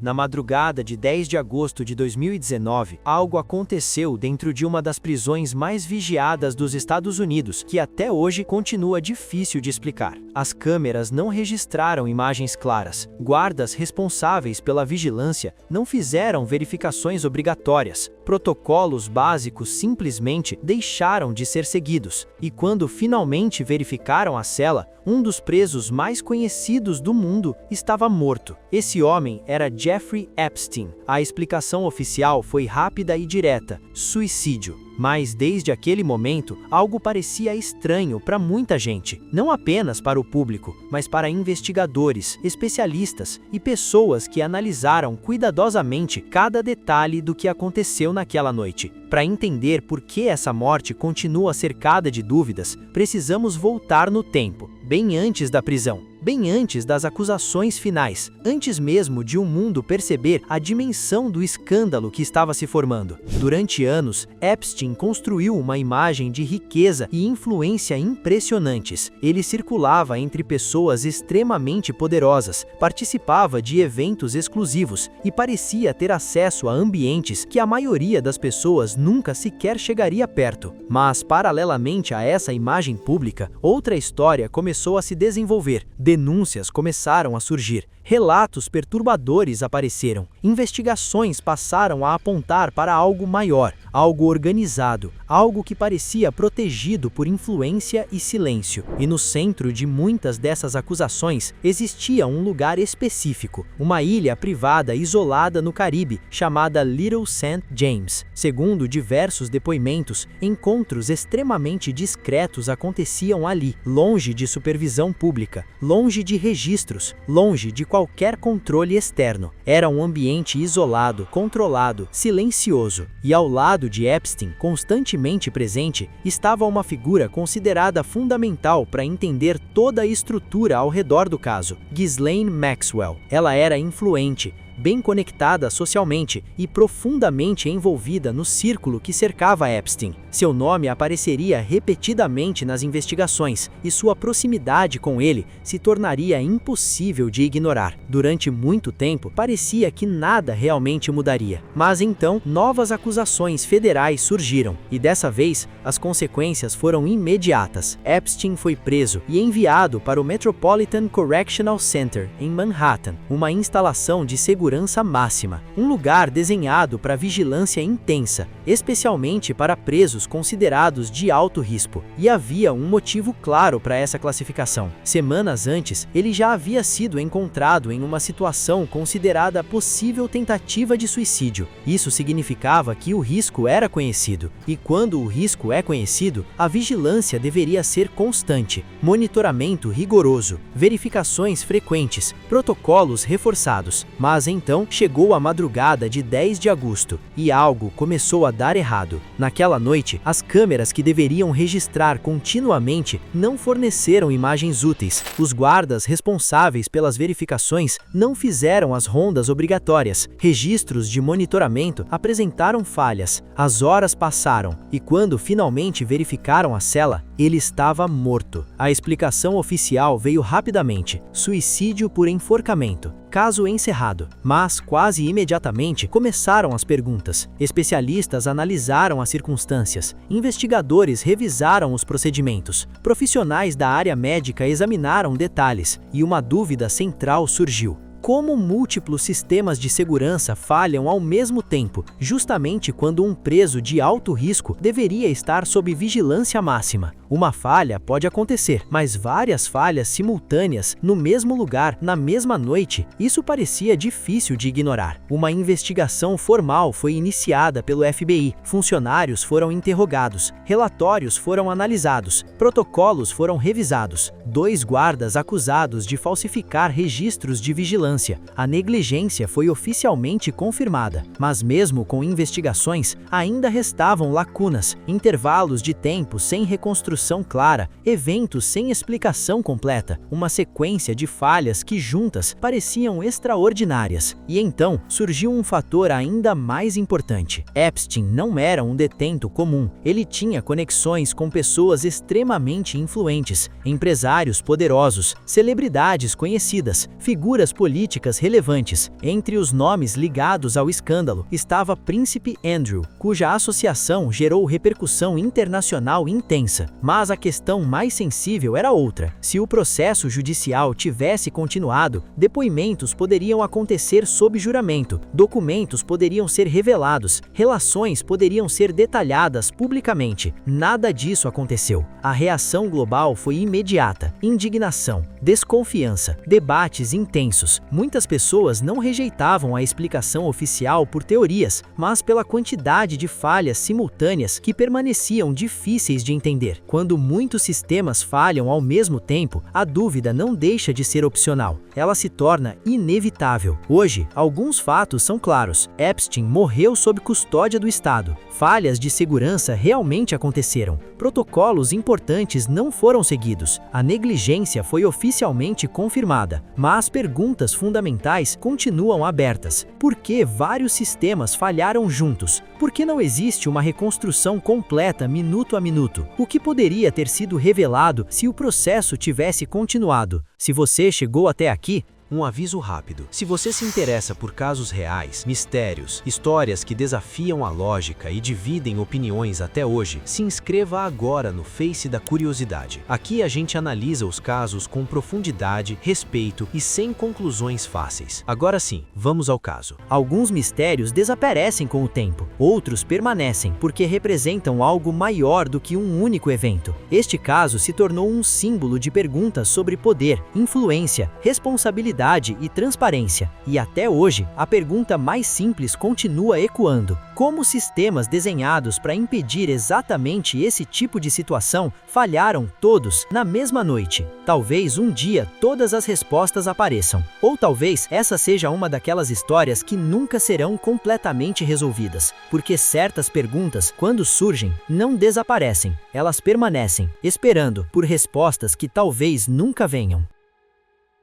Na madrugada de 10 de agosto de 2019, algo aconteceu dentro de uma das prisões mais vigiadas dos Estados Unidos, que até hoje continua difícil de explicar. As câmeras não registraram imagens claras. Guardas responsáveis pela vigilância não fizeram verificações obrigatórias. Protocolos básicos simplesmente deixaram de ser seguidos. E quando finalmente verificaram a cela, um dos presos mais conhecidos do mundo estava morto. Esse homem era Jeffrey Epstein. A explicação oficial foi rápida e direta: suicídio. Mas desde aquele momento, algo parecia estranho para muita gente. Não apenas para o público, mas para investigadores, especialistas e pessoas que analisaram cuidadosamente cada detalhe do que aconteceu naquela noite. Para entender por que essa morte continua cercada de dúvidas, precisamos voltar no tempo, bem antes da prisão, bem antes das acusações finais, antes mesmo de o mundo perceber a dimensão do escândalo que estava se formando. Durante anos, Epstein construiu uma imagem de riqueza e influência impressionantes. Ele circulava entre pessoas extremamente poderosas, participava de eventos exclusivos e parecia ter acesso a ambientes que a maioria das pessoas nunca sequer chegaria perto. Mas, paralelamente a essa imagem pública, outra história começou a se desenvolver. Denúncias começaram a surgir, relatos perturbadores apareceram, investigações passaram a apontar para algo maior, algo organizado, algo que parecia protegido por influência e silêncio. E no centro de muitas dessas acusações existia um lugar específico, uma ilha privada isolada no Caribe, chamada Little St. James. Segundo diversos depoimentos, encontros extremamente discretos aconteciam ali, longe de supervisão pública, longe de registros, longe de qualquer controle externo. Era um ambiente isolado, controlado, silencioso. E ao lado de Epstein, constantemente presente, estava uma figura considerada fundamental para entender toda a estrutura ao redor do caso: Ghislaine Maxwell. Ela era influente, bem conectada socialmente e profundamente envolvida no círculo que cercava Epstein. Seu nome apareceria repetidamente nas investigações e sua proximidade com ele se tornaria impossível de ignorar. Durante muito tempo, parecia que nada realmente mudaria. Mas então, novas acusações federais surgiram, e dessa vez, as consequências foram imediatas. Epstein foi preso e enviado para o Metropolitan Correctional Center, em Manhattan, uma instalação de segurança máxima, um lugar desenhado para vigilância intensa, especialmente para presos considerados de alto risco. E havia um motivo claro para essa classificação. Semanas antes, ele já havia sido encontrado em uma situação considerada possível tentativa de suicídio. Isso significava que o risco era conhecido, e quando o risco é conhecido, a vigilância deveria ser constante, monitoramento rigoroso, verificações frequentes, protocolos reforçados. Mas então chegou a madrugada de 10 de agosto e algo começou a dar errado. Naquela noite, as câmeras que deveriam registrar continuamente não forneceram imagens úteis. Os guardas responsáveis pelas verificações não fizeram as rondas obrigatórias. Registros de monitoramento apresentaram falhas. As horas passaram e quando finalmente verificaram a cela, ele estava morto. A explicação oficial veio rapidamente: suicídio por enforcamento. Caso encerrado. Mas, quase imediatamente, começaram as perguntas. Especialistas analisaram as circunstâncias. Investigadores revisaram os procedimentos. Profissionais da área médica examinaram detalhes. E uma dúvida central surgiu: como múltiplos sistemas de segurança falham ao mesmo tempo, justamente quando um preso de alto risco deveria estar sob vigilância máxima? Uma falha pode acontecer, mas várias falhas simultâneas no mesmo lugar, na mesma noite, isso parecia difícil de ignorar. Uma investigação formal foi iniciada pelo FBI, funcionários foram interrogados, relatórios foram analisados, protocolos foram revisados, 2 guardas acusados de falsificar registros de vigilância. A negligência foi oficialmente confirmada, mas mesmo com investigações, ainda restavam lacunas, intervalos de tempo sem reconstrução clara, eventos sem explicação completa, uma sequência de falhas que juntas pareciam extraordinárias. E então surgiu um fator ainda mais importante. Epstein não era um detento comum. Ele tinha conexões com pessoas extremamente influentes, empresários poderosos, celebridades conhecidas, figuras políticas políticas relevantes. Entre os nomes ligados ao escândalo estava Príncipe Andrew, cuja associação gerou repercussão internacional intensa. Mas a questão mais sensível era outra. Se o processo judicial tivesse continuado, depoimentos poderiam acontecer sob juramento, documentos poderiam ser revelados, relações poderiam ser detalhadas publicamente. Nada disso aconteceu. A reação global foi imediata: indignação, desconfiança, debates intensos. Muitas pessoas não rejeitavam a explicação oficial por teorias, mas pela quantidade de falhas simultâneas que permaneciam difíceis de entender. Quando muitos sistemas falham ao mesmo tempo, a dúvida não deixa de ser opcional. Ela se torna inevitável. Hoje, alguns fatos são claros. Epstein morreu sob custódia do Estado. Falhas de segurança realmente aconteceram. Protocolos importantes não foram seguidos. A negligência foi oficialmente confirmada, mas perguntas fundamentais continuam abertas. Por que vários sistemas falharam juntos? Por que não existe uma reconstrução completa minuto a minuto? O que poderia ter sido revelado se o processo tivesse continuado? Se você chegou até aqui, um aviso rápido. Se você se interessa por casos reais, mistérios, histórias que desafiam a lógica e dividem opiniões até hoje, se inscreva agora no Face da Curiosidade. Aqui a gente analisa os casos com profundidade, respeito e sem conclusões fáceis. Agora sim, vamos ao caso. Alguns mistérios desaparecem com o tempo, outros permanecem porque representam algo maior do que um único evento. Este caso se tornou um símbolo de perguntas sobre poder, influência, responsabilidade e transparência. E até hoje, a pergunta mais simples continua ecoando: como sistemas desenhados para impedir exatamente esse tipo de situação falharam todos na mesma noite? Talvez um dia todas as respostas apareçam. Ou talvez essa seja uma daquelas histórias que nunca serão completamente resolvidas. Porque certas perguntas, quando surgem, não desaparecem. Elas permanecem, esperando por respostas que talvez nunca venham.